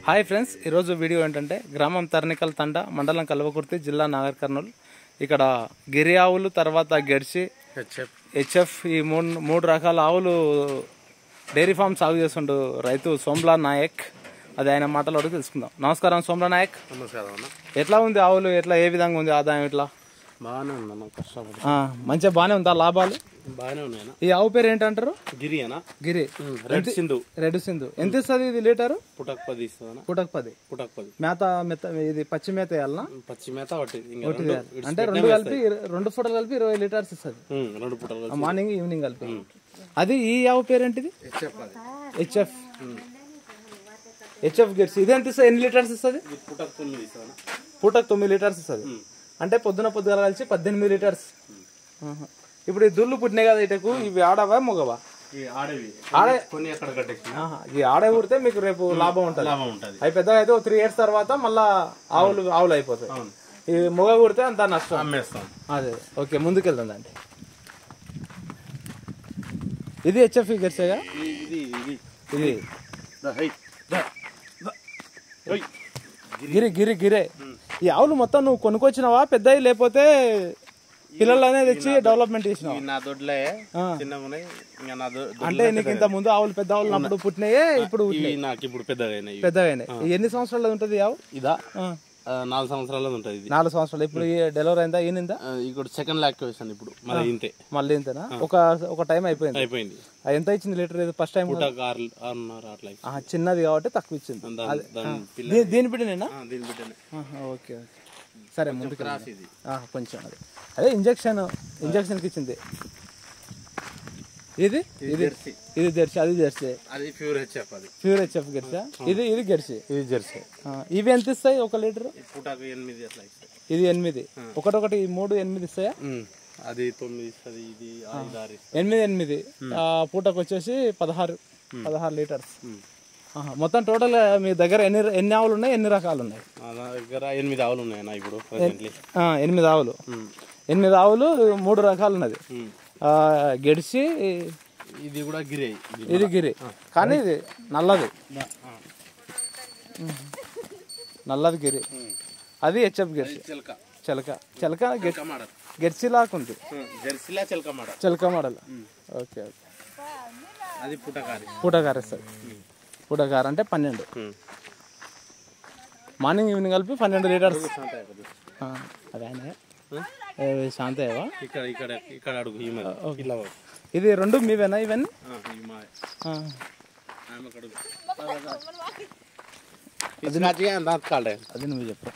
Hi friends, ఈరోజు video ఏంటంటే గ్రామం తర్నికల్ తండ, మండలం కల్వకుర్తి, జిల్లా నాగర్ కర్నూలు. ఇక్కడ గిరి ఆవులు, తర్వాత గెర్సి, హెచ్ఎఫ్ ఈ మూడు రకాల ఆవులు డైరీ ఫామ్ సాగు చేస్తుండు రైతు సోమ్లా నాయక్. అది ఆయన మాటలు అడిగి తెలుసుకుందాం. నమస్కారం సోమ్లా నాయక్. నమస్కారం. ఎట్లా ఉంది ఆవులు, ఎట్లా ఏ విధంగా ఉంది ఆదాయం? ఇట్లా బాగానే ఉందన్న, కష్టపడి మంచిగా బాగానే ఉందా? లాభాలు బాగానే ఉన్నాయన్న. ఈ ఆవు పేరు ఏంటంటారు? గిరి అన్న. గిరి రెడ్ సింధు. రెడ్ సింధు ఎంత ఇస్తుంది ఇది లీటరు? పుటక్ 10 ఇస్తుంది. పుటక్ 10 మేత ఇది పచ్చి మేత వేయాలనా? పచ్చి మేత అంటే రెండు కలిపి 2 పూటలు కలిపి 20 లీటర్స్ ఇస్తుంది. 2 పూటలు మార్నింగ్ ఈవినింగ్ కలిపి. అది ఈ ఆవు పేరు ఏంటిది? హెచ్ఎఫ్. HF gets. ఇది ఎంత ఇస్తుంది? ఎన్ని లీటర్స్ ఇస్తుంది? పూటకు 9 లీటర్స్ ఇస్తుంది. అంటే పొద్దున కలిసి 18 లీటర్స్. ఇప్పుడు ఈ దుళ్ళు పుట్టినాయి కదా ఇటకు, ఇవి ఆడవా మొగవా? ఈ ఆడే ఊరితే మీకు రేపు లాభం ఉంటుంది. అవి పెద్దగా అయితే 3 years తర్వాత మళ్ళా ఆవులు అయిపోతాయి. ఈ మొగ కూడితే అంత నష్టం. అమ్మేస్తాం. అదే ఓకే, ముందుకెళ్తుందండి. ఇది హెచ్ఎఫ్ గెర్సేగా. ఇది గిరే. ఈ ఆవులు మొత్తం నువ్వు కొనుక్కొచ్చినావా పెద్దవి, లేకపోతే పిల్లలనే తెచ్చి డెవలప్మెంట్ చేసినావా? అంటే నీకు ఇంత ముందు ఆవులు పెద్ద ఆవులు అప్పుడు పుట్టినాయే, ఇప్పుడు పెద్దగా ఎన్ని సంవత్సరాలు ఉంటుంది ఆవు? ఇదా 4 సంవత్సరాలు ఉంటుంది. 4 సంవత్సరాలు. ఇప్పుడు డెలివరీ అయిందా? ఈనిందా? ఇప్పుడు సెకండ్ లాక్టివేషన్. ఇప్పుడు మళ్ళీ ఇంతేనా? ఒక టైం అయిపోయింది. ఎంత ఇచ్చింది లీటర్? ఫస్ట్ టైం చిన్నది కాబట్టి తక్కువ ఇచ్చింది. దీని బిడ్డనేనా? ఓకే. సరే, ముందుకు కొంచెం అదే ఇంజక్షన్ కి ఇచ్చింది. ఇది జెర్సీ. అది జెర్సీ. అది ప్యూర్ హెచ్ఎఫ్ గెర్సీ. ఇది జెర్సీ. ఇవి ఎంత ఇస్తాయి ఒక లీటర్? ఇది 8. ఒకటి 3 8 ఇస్తాయా? అది 9 ఇస్తుంది. ఇది 8. పూటకు వచ్చేసి 16 లీటర్స్. మొత్తం టోటల్ మీ దగ్గర ఎన్ని ఆవులు ఉన్నాయి? ఎన్ని రకాలు ఉన్నాయి? నా దగ్గర 8 ఆవులు ఉన్నాయి ఇప్పుడు. 8 ఆవులు. 8 ఆవులు 3 రకాలు ఉన్నది. గెడిసి, ఇది కూడా గిరి. ఇది గిరి కానీ ఇది నల్లది గిరి. అది హెచ్ఎఫ్ గెర్సి. చిలక గెర్సి లాకుంది. చిలక మోడల్. ఓకే. అది పూటకారు ఇస్తుంది. పూటకారు అంటే 12. మార్నింగ్ ఈవినింగ్ కలిపి 12 లీటర్స్. అదే శాంతయ్యవా? ఇది 2 మీవేనా ఇవన్నీ? అది నువ్వు చెప్పు.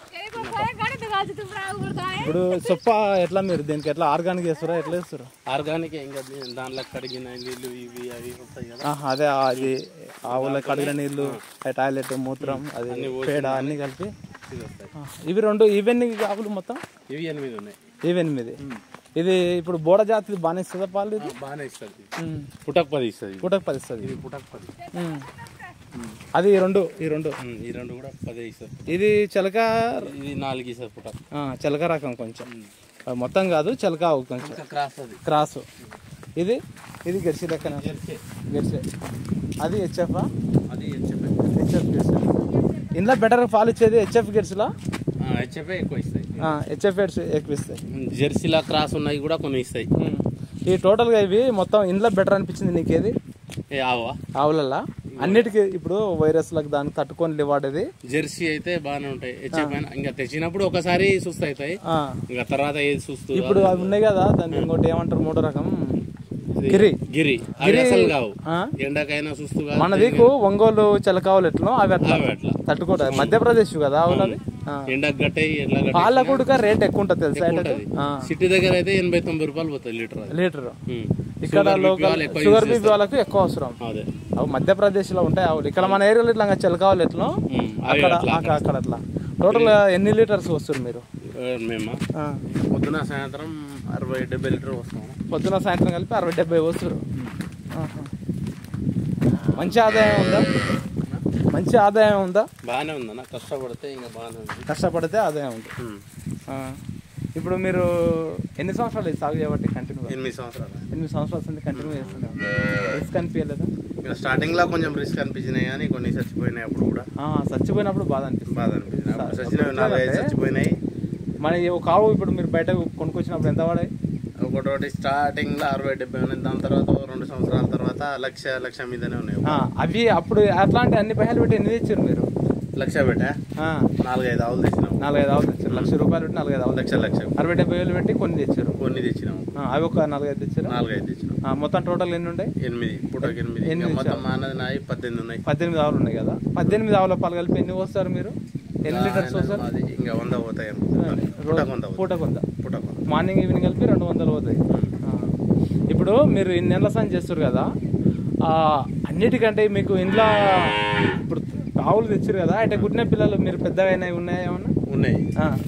ఇప్పుడు సొప్ప ఎట్లా మీరు దీనికి ఎట్లా ఆర్గానిక్ చేస్తారా? ఎట్లా చేస్తారు? ఆర్గానిక్ దాంట్లో కడిగిన నీళ్ళు ఇవి అవి వస్తాయి కదా. అదే అది ఆవుల కడిగిన నీళ్లు, టాయిలెట్, మూత్రం, అది పేడ అన్ని కలిపి ఇవి 2. ఇవన్నీ ఆవులు మొత్తం? ఇవి 8 ఉన్నాయి. ఇవి 8. ఇది ఇప్పుడు బోడ జాతి బాగానే ఇస్తుందా పాలు? ఇది బాగానే ఇస్తుంది. పుటక్ 10 ఇస్తుంది. ఇది పుటక్ 10. అది ఈ రెండు కూడా 10 ఇస్తుంది. ఇది చిలక. ఇది 4 ఇస్తుంది పుటక్. చిలక రకం కొంచెం, మొత్తం కాదు చిలక కొంచెం క్రాస్. ఇది గెర్సీ లెక్కన. గెర్సీ. అది హెచ్ఎఫ్. హెచ్ఎఫ్ గెర్సీ. ఇంట్లో బెటర్ పాలు ఇచ్చేది హెచ్ఎఫ్ గెర్సీలా? హెచ్ఎఫ్ ఎక్కువ ఇస్తాయి. హెచ్ఎఫ్ ఎక్కువ ఇస్తాయి. జెర్సీలా క్రాస్ ఉన్నాయి కూడా కొన్ని ఇస్తాయి. ఈ టోటల్గా ఇవి మొత్తం ఇంట్లో బెటర్ అనిపించింది నీకేది? ఆవులల్లా అన్నిటికీ ఇప్పుడు వైరస్లకు దానికి తట్టుకొని వాడేది జెర్సీ అయితే బాగానే ఉంటాయి. హెచ్ఎఫ్ ఇంకా తెచ్చినప్పుడు ఒకసారి సుస్తు అవుతాయి, ఇంకా తర్వాత ఏది సుస్తు. ఇప్పుడు అవి ఉన్నాయి కదా, దాన్ని ఇంకోటి ఏమంటారు 3వ రకం గిరి. ఎండకైనా సుస్తు. మన దిక్కు ఒంగోలు చిలకావులు ఎట్లా అవి అట్లా తట్టుకుంటాయి. మధ్యప్రదేశ్ కదా ఆవులు అవి. ఎండకు గట్టాయి. పాల కూడా రేట్ ఎక్కువ ఉంటుంది తెలుసా? సిటీ దగ్గర అయితే 80-90 రూపాయలు పోతుంది లీటర్. ఇక్కడ లోకల్ షుగర్ బీపీ వాళ్ళకి ఎక్కువ అవసరం. అవి మధ్యప్రదేశ్ లో ఉంటాయి ఆవులు. ఇక్కడ మన ఏరియాలో ఇట్లా చిలకావులు ఎట్లా అక్కడ అట్లా. టోటల్ ఎన్ని లీటర్స్ వస్తారు మీరు? మేము పొద్దున సాయంత్రం 60-70 లీటర్ వస్తాం. పొద్దున సాయంత్రం కలిపి 60-70 వస్తారు. మంచి ఆదాయం ఉందా? బాగానే ఉందన్న. కష్టపడితే ఇంకా బాగానే ఉంది. కష్టపడితే ఆదాయం ఉంది. ఇప్పుడు మీరు ఎన్ని సంవత్సరాలు సాగు చేయబట్టి కంటిన్యూ? 8 సంవత్సరాలు. 8 సంవత్సరాలు వస్తుంది కంటిన్యూ చేస్తున్నాం. రిస్క్ అనిపించలేదా? స్టార్టింగ్ లో కొంచెం రిస్క్ అనిపించినాయి కానీ కొన్ని చచ్చిపోయినాయి. అప్పుడు కూడా చచ్చిపోయినప్పుడు బాధ అనిపిస్తుంది. చచ్చిపోయినాయి. మన ఒక ఆవు ఇప్పుడు మీరు బయట కొనుక్కొచ్చినప్పుడు ఎంత పడాయి? ఒకటి స్టార్టింగ్ లో 60-70 ఉన్నాయి. దాని తర్వాత 2 సంవత్సరాల తర్వాత లక్ష మీదనే ఉన్నాయి. అవి అప్పుడు అట్లాంటి అన్ని పైసలు పెట్టి ఎన్ని తెచ్చారు మీరు? 1,00,000 పెట్టా 4-5 ఆవులు తెచ్చినాం. 4-5 ఆవులు తెచ్చారు. ₹1,00,000 పెట్టి 4-5 ఆవులు. 60-70 పెట్టి కొన్ని తెచ్చారు. అవి ఒక 4-5 తెచ్చారు. మొత్తం టోటల్ ఎన్ని ఉన్నాయి? 8. మొత్తం మానది నాయి 18 ఉన్నాయి. 18 ఆవులు ఉన్నాయి కదా. 18 ఆవుల పాలు కలిపి ఎన్ని పోస్తారు మీరు? ఎన్ని లీటర్స్ పోస్తారు? ఇంకా 100 పోతాయి. పూట మార్నింగ్ ఈవినింగ్ కలిపి 200 పోతాయి. ఇప్పుడు మీరు ఇన్ని నెలల సాయం చేస్తారు కదా, అన్నిటికంటే మీకు ఇంట్లో ఇప్పుడు ఆవులు తెచ్చారు కదా, అంటే గుడ్డిన పిల్లలు మీరు పెద్దగా ఉన్నాయా? ఏమన్నా ఉన్నాయి.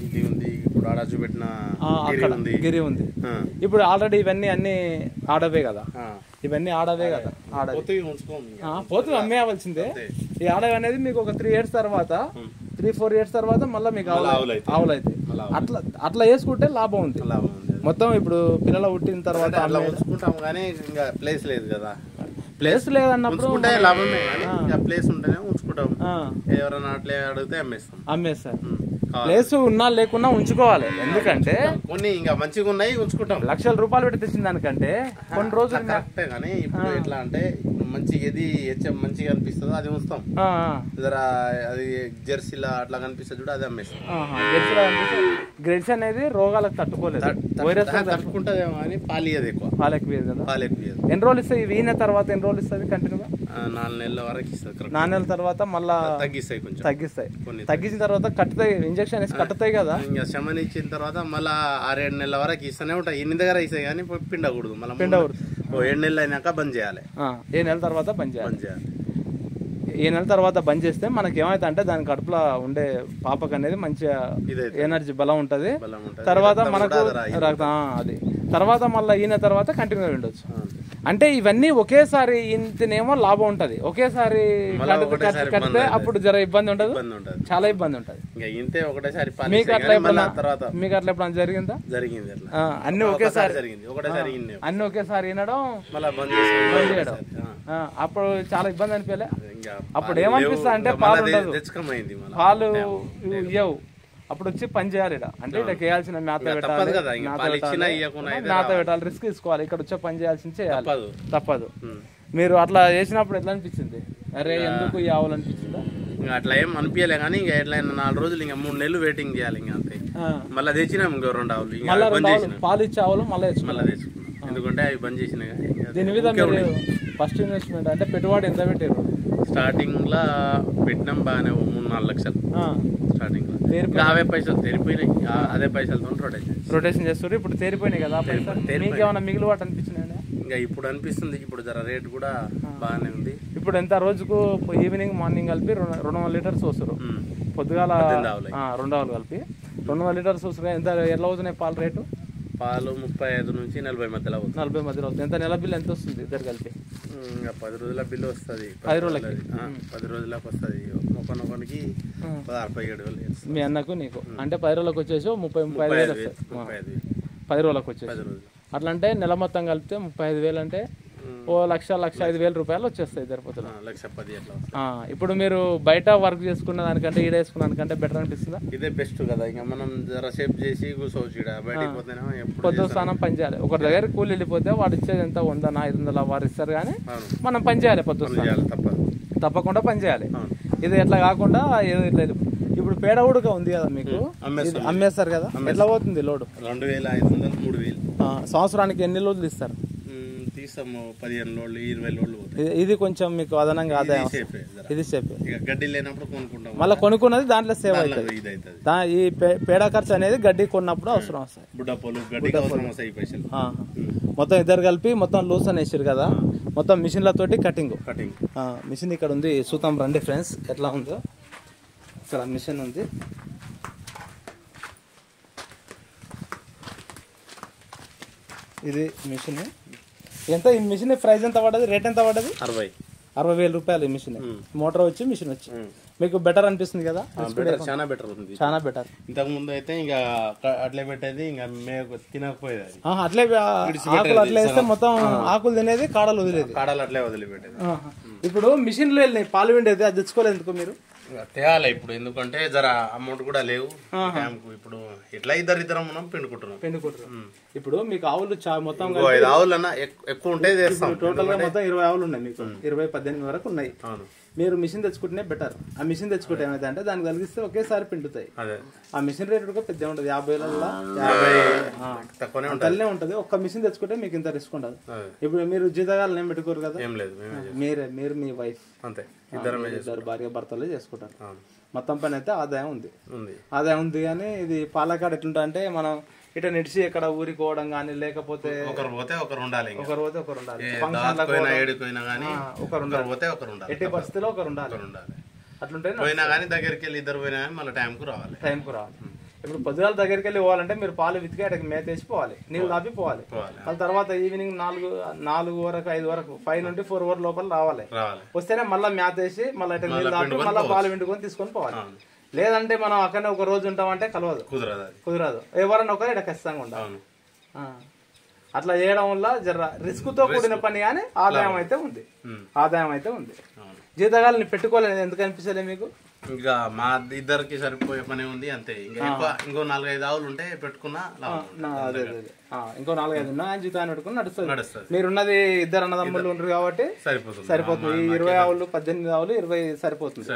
ఇది ఉంది, ఇప్పుడు ఆడ చూపెట్టిన గిరి ఉంది. ఇప్పుడు ఆల్రెడీ ఇవన్నీ అన్ని ఆడవే కదా, ఇవన్నీ ఆడవే కదా. పోతు అమ్మేయవలసిందే. ఈ ఆడవి అనేది మీకు ఒక 3 years తర్వాత 3-4 years తర్వాత మళ్ళీ మీకు ఆవులు అయితే అట్లా వేసుకుంటే లాభం ఉంది. మొత్తం ఇప్పుడు పిల్లలు పుట్టిన తర్వాత ఉంచుకుంటాం కానీ ఇంకా ప్లేస్ లేదు కదా. ప్లేస్ లేదన్నప్పుడు లాభమే, ప్లేస్ ఉంటేనే ఉంచుకుంటాం. ఎవరైనా అట్లే అడిగితే అమ్మేస్తారు. ప్లేస్ ఉన్నా లేకున్నా ఉంచుకోవాలి. ఎందుకంటే కొన్ని ఇంకా మంచిగా ఉన్నాయి ఉంచుకుంటాం. ₹1,00,000 పెట్టి తెచ్చిన దానికంటే కొన్ని రోజులు కరెక్టే. కానీ ఇప్పుడు ఎట్లా అంటే మంచి ఏది మంచిగా అనిపిస్తుందో అది ఉంచుతాం. అది జెర్సీలా అట్లా కనిపిస్తుంది చూడ, అది అమ్మేస్తాం. గ్రెడ్స్ అనేది రోగాలకు తట్టుకోలేదు, వైరస్ తట్టుకుంటదేమో అని పాలియదు ఎక్కువ. ఎన్ని రోజులు ఇస్తాయి? వీన తర్వాత ఎన్ని రోజులు ఇస్తుంది కంటిన్యూగా? 4 నెలల వరకు ఇస్తుంది. 4 నెలల తర్వాత మళ్ళా తగ్గిస్తాయి. తగ్గించిన తర్వాత కట్టుతాయి, ఇంజక్షన్ వేసి కట్టుతాయి కదా. ఇంకా శమని ఇచ్చిన తర్వాత మళ్ళీ 6-7 నెలల వరకు ఇస్తూనే ఉంటాయి. ఇన్ని దగ్గర ఇస్తాయి కానీ పిండకూడదు. మళ్ళీ 7 నెలలు అయినాక బంద్ చేయాలి. 7 నెలల తర్వాత బంద్ చేయాలి. 7 నెలల తర్వాత బంద్ చేస్తే మనకి ఏమైతే అంటే దాని కడుపులో ఉండే పాపకు అనేది మంచిగా ఎనర్జీ బలం ఉంటది. తర్వాత మనకు అది తర్వాత మళ్ళీ ఈయన తర్వాత కంటిన్యూ ఉండొచ్చు. అంటే ఇవన్నీ ఒకేసారి ఇంతనేమో లాభం ఉంటది, ఒకేసారి కడితే అప్పుడు జర ఇబ్బంది ఉండదు, చాలా ఇబ్బంది ఉంటది. మీకు అట్లా ఎప్పుడన్నా జరిగిందా? అన్ని ఒకేసారి వినడం బంద్ చేయడం, అప్పుడు చాలా ఇబ్బంది అనిపించలే? అప్పుడు ఏమనిపిస్తా అంటే పాలు ఉండదు, పాలు ఇవ్వవు. అప్పుడు వచ్చి పని చేయాలి. అంటే ఇక్కడ వేయాల్సిన మేత పెట్టాలి, రిస్క్ తీసుకోవాలి. ఇక్కడ వచ్చే పని చేయాల్సింది చేయాలి, తప్పదు. మీరు అట్లా చేసినప్పుడు ఎట్లా అనిపించింది? అరే ఎందుకు ఈ ఆవులు అనిపించిందా? ఇంకా అట్లా ఏం అనిపించలే కానీ ఇంకా ఎట్లయినా 4 రోజులు ఇంకా 3 నెలలు వెయిటింగ్ చేయాలి. ఇంకా అంతే. మళ్ళీ తెచ్చినాం ఇంకో 2 ఆవులు, పాలు ఇచ్చే ఆవులు మళ్ళీ తెచ్చుకున్నాం. ఎందుకంటే అవి బంద్ చేసినాయి. దీని మీద ఫస్ట్ ఇన్వెస్ట్మెంట్ అంటే పెట్టుబడి ఎంత పెట్టారు? స్టార్టింగ్ లా పెట్టినాం బాగానే 3-4 లక్షలు. స్టార్టింగ్ లో అవే పైసలు తెరిపోయినాయి. అదే పైసలతో రొటేషన్ చేస్తారు. ఇప్పుడు తేరిపోయినాయి కదా పైసలు. ఏమైనా మిగిలివాటు అనిపించినాయి? ఇంకా ఇప్పుడు అనిపిస్తుంది. ఇప్పుడు జర రేట్ కూడా బాగానే ఉంది. ఇప్పుడు ఎంత రోజుకు ఈవినింగ్ మార్నింగ్ కలిపి 200 లీటర్స్ వస్తారు. పొద్దుగాల 2 ఆవులు కలిపి 200 లీటర్స్ వస్తారు. ఎంత ఎట్లా అవుతున్నాయి పాలు రేటు? పాలు 35 నుంచి 40 మధ్యలో అవుతుంది. 40 మధ్యలో అవుతుంది. ఎంత నెల బిల్లు ఎంత వస్తుంది ఇద్దరు కలిపి? ఇంకా 10 రోజుల బిల్లు వస్తుంది. 10 రోజులకి 10 రోజులకు వస్తుంది. ఒకరికి 16-17 వేలు. మీ అన్నకు నీకు అంటే 10 రోజులకు వచ్చేసి 35 వేలు వస్తాయి. 10 రోజులకు వచ్చేసి అట్లా అంటే నెల మొత్తం కలిపితే 35 వేలు అంటే ₹1,05,000 వచ్చేస్తాయి సరిపోతుంది. ఇప్పుడు మీరు బయట వర్క్ చేసుకున్న దానికంటే ఈడ వేసుకున్న దానికంటే బెటర్ అనిపిస్తుందా? ఇదే బెస్ట్ కదా. ఇంకా మనం జర సేఫ్ చేసి పొద్దు స్నానం పని చేయాలి. ఒకరి దగ్గర కూలి వెళ్ళిపోతే వాడు ఇచ్చేది ఎంత 100-500 వారు ఇస్తారు కానీ మనం పని చేయాలి. పొద్దు తప్పకుండా పని చేయాలి. ఇది ఎట్లా కాకుండా ఏదో ఇట్లా. ఇప్పుడు పేడ ఉడక ఉంది కదా మీకు, అమ్మేస్తారు కదా, ఎట్లా పోతుంది లోడు? 2,500-3,000. సంవత్సరానికి ఎన్ని లోడ్లు ఇస్తారు? 15 లోడ్లు 20 లోడ్లు. ఇది కొంచెం మీకు అదనంగా ఆదాయం. ఇది సేఫ్. గడ్డి లేనప్పుడు కొనుక్కుంటాం. మళ్ళీ కొనుక్కున్నది దాంట్లో సేవ్ అవుతుంది. ఈ పేడ ఖర్చు అనేది గడ్డి కొన్నప్పుడు అవసరం వస్తాయి. మొత్తం ఇద్దరు కలిపి మొత్తం లూస్ అని వేసారు కదా. మొత్తం మిషన్లతోటి కటింగ్. మిషన్ ఇక్కడ ఉంది, చూద్దాం రండి ఫ్రెండ్స్ ఎట్లా ఉందో. ఇక్కడ మిషన్ ఉంది. ఇది మిషన్ ఎంత? ఈ మిషన్ ప్రైస్ ఎంత పడ్డది? రేట్ ఎంత పడ్డది? 60,000 రూపాయలు ఈ మిషన్. మోటార్ వచ్చి మిషన్ వచ్చి మీకు బెటర్ అనిపిస్తుంది కదా? చాలా బెటర్ ఉంది, చాలా బెటర్. ఇంతకు ముందు అయితే ఇంకా అట్లే పెట్టేది, ఇంకా మేము తినకపోయేది. అట్లే ఆకులు అట్లే వేస్తే మొత్తం ఆకులు తినేది, కాడలు వదిలేదు, కాడలు అట్లే వదిలిపెట్టేది. ఇప్పుడు మిషన్ లో వెళ్ళినాయి పాలు విండేది, అది తెచ్చుకోలేదు ఎందుకు మీరు? తేయాలి ఇప్పుడు, ఎందుకంటే జర అమౌంట్ కూడా లేవు ఇప్పుడు. ఇట్లా ఇద్దరం మనం పిండుకుంటున్నాం. ఇప్పుడు మీకు ఆవులు మొత్తం 5 ఆవులు అన్న ఎక్కువ ఉంటే టోటల్ గా మొత్తం 20 ఆవులు ఉన్నాయి మీకు, 20-18 వరకు ఉన్నాయి. మీరు మిషన్ తెచ్చుకుంటేనే బెటర్. ఆ మిషన్ తెచ్చుకుంటే ఏమైతే అంటే దానికి కలిగిస్తే ఒకేసారి పిండుతాయి. ఆ మిషన్ రేట్ కూడా పెద్ద ఉంటది, 50,000 తల్లే ఉంటది. ఒక్క మిషన్ తెచ్చుకుంటే మీకు ఇంత రిస్క్ ఉండదు. ఇప్పుడు మీరు జీతగాలను ఏం పెట్టుకోరు కదా, మీరు మీ వైఫ్ అంతే, ఇద్దరు భార్య భర్తలే చేసుకుంటారు. మొత్తం పని అయితే ఆదాయం ఉంది కానీ ఇది పాలకాడ ఎట్లుంటా అంటే మనం ఇట నిడిచి ఎక్కడ ఊరికోవడం గానీ, లేకపోతే ఒకరు పోతే ఒకరు ఉండాలి, ఎట్టి పరిస్థితిలో ఒకరు ఉండాలి. అట్లుంటే పోయినా కానీ దగ్గరికి వెళ్ళి ఇద్దరు పోయినా మళ్ళీ టైంకు రావాలి. ఇప్పుడు పొద్దుగాల దగ్గరికి వెళ్ళి పోవాలంటే మీరు పాలు వితికి అక్కడికి మేత వేసి పోవాలి, నీళ్ళు దాపి పోవాలి. వాళ్ళ తర్వాత ఈవినింగ్ 4 వరకు 5 వరకు 5 నుండి 4 వరకు లోపల రావాలి. వస్తేనే మళ్ళీ మేత వేసి మళ్ళీ ఇట్లా నీళ్ళు దాపి మళ్ళీ పాలు విండుకొని తీసుకొని పోవాలి. లేదంటే మనం అక్కడనే ఒక రోజు ఉంటామంటే కుదరదు. ఎవరన్నా ఒకరు ఇక్కడ ఖచ్చితంగా ఉండాలి. అట్లా చేయడం వల్ల జర రిస్క్ తో కూడిన పని కానీ ఆదాయం అయితే ఉంది. జీతగాలని పెట్టుకోలేదు ఎందుకు అనిపిస్తలే మీకు? ఇంకా మా ఇద్దరికి సరిపోయే పని ఉంది అంతే. ఇంకో 4-5 ఆవులు ఉంటే పెట్టుకున్నా, ఇంకో 4-5 ఉన్నా జీతాన్ని పెట్టుకుని నడుస్తుంది. మీరున్నది 2 అన్నదమ్ములు ఉండరు కాబట్టి సరిపోతుంది. 20 ఆవులు 18 ఆవులు 20 సరిపోతుంది.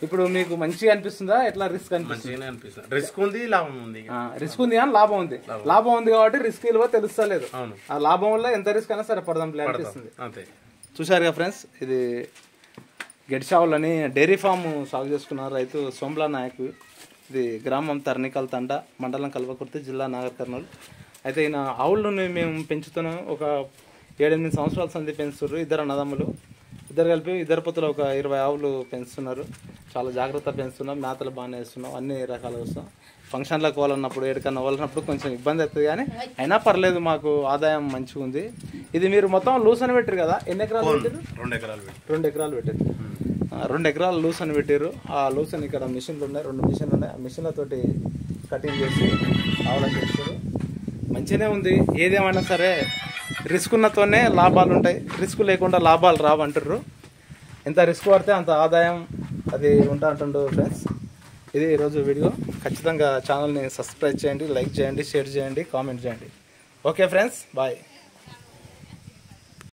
ఇప్పుడు మీకు మంచిగా అనిపిస్తుందా? ఎట్లా రిస్క్ అనిపిస్తుంది? రిస్క్ ఉంది, లాభం ఉంది. రిస్క్ ఉంది కానీ లాభం ఉంది కాబట్టి రిస్క్ విలువ తెలుస్తలేదు. ఆ లాభం వల్ల ఎంత రిస్క్ అయినా సరే పడదాం అనిపిస్తుంది. చూసారుగా ఫ్రెండ్స్, ఇది గెడ్చావులని డైరీ ఫామ్ సాగు చేసుకున్న రైతు సోమ్లా నాయక్. ఇది గ్రామం తర్నికల్ తండ, మండలం కల్వకుర్తి, జిల్లా నాగర్ కర్నూలు. అయితే ఈయన ఆవులను మేము పెంచుతున్నాం. ఒక 7-8 సంవత్సరాల సంది పెంచుతున్నారు. 2 అన్నదమ్ములు, ఇద్దరు కలిపి 2 పొత్తులు ఒక 20 ఆవులు పెంచుతున్నారు. చాలా జాగ్రత్త పెంచుతున్నాం, మేతలు బాగానే వేస్తున్నాం, అన్ని రకాలు వస్తాం. ఫంక్షన్లకు పోవాలన్నప్పుడు, ఎక్కడికన్నా పోవాలన్నప్పుడు కొంచెం ఇబ్బంది అవుతుంది కానీ అయినా పర్లేదు, మాకు ఆదాయం మంచిగా ఉంది. ఇది మీరు మొత్తం లూస్ అని పెట్టారు కదా, ఎన్ని ఎకరాలు పెట్టారు? 2 ఎకరాలు పెట్టారు. 2 ఎకరాలు లూస్ అని పెట్టారు. ఆ లూస్ అని ఇక్కడ మిషన్లు ఉన్నాయి, 2 మిషన్లు ఉన్నాయి. ఆ మిషన్లతోటి కటింగ్ చేసి ఆవులకు చేస్తారు. మంచిగానే ఉంది. ఏదేమైనా సరే రిస్క్ ఉన్నతోనే లాభాలు ఉంటాయి, రిస్క్ లేకుండా లాభాలు రావంటారు. ఎంత రిస్క్ పడితే అంత ఆదాయం అది అంటుండు ఫ్రెండ్స్. ఇది ఈరోజు వీడియో. ఖచ్చితంగా ఛానల్ని సబ్స్క్రైబ్ చేయండి, లైక్ చేయండి, షేర్ చేయండి, కామెంట్ చేయండి. Okay friends, bye.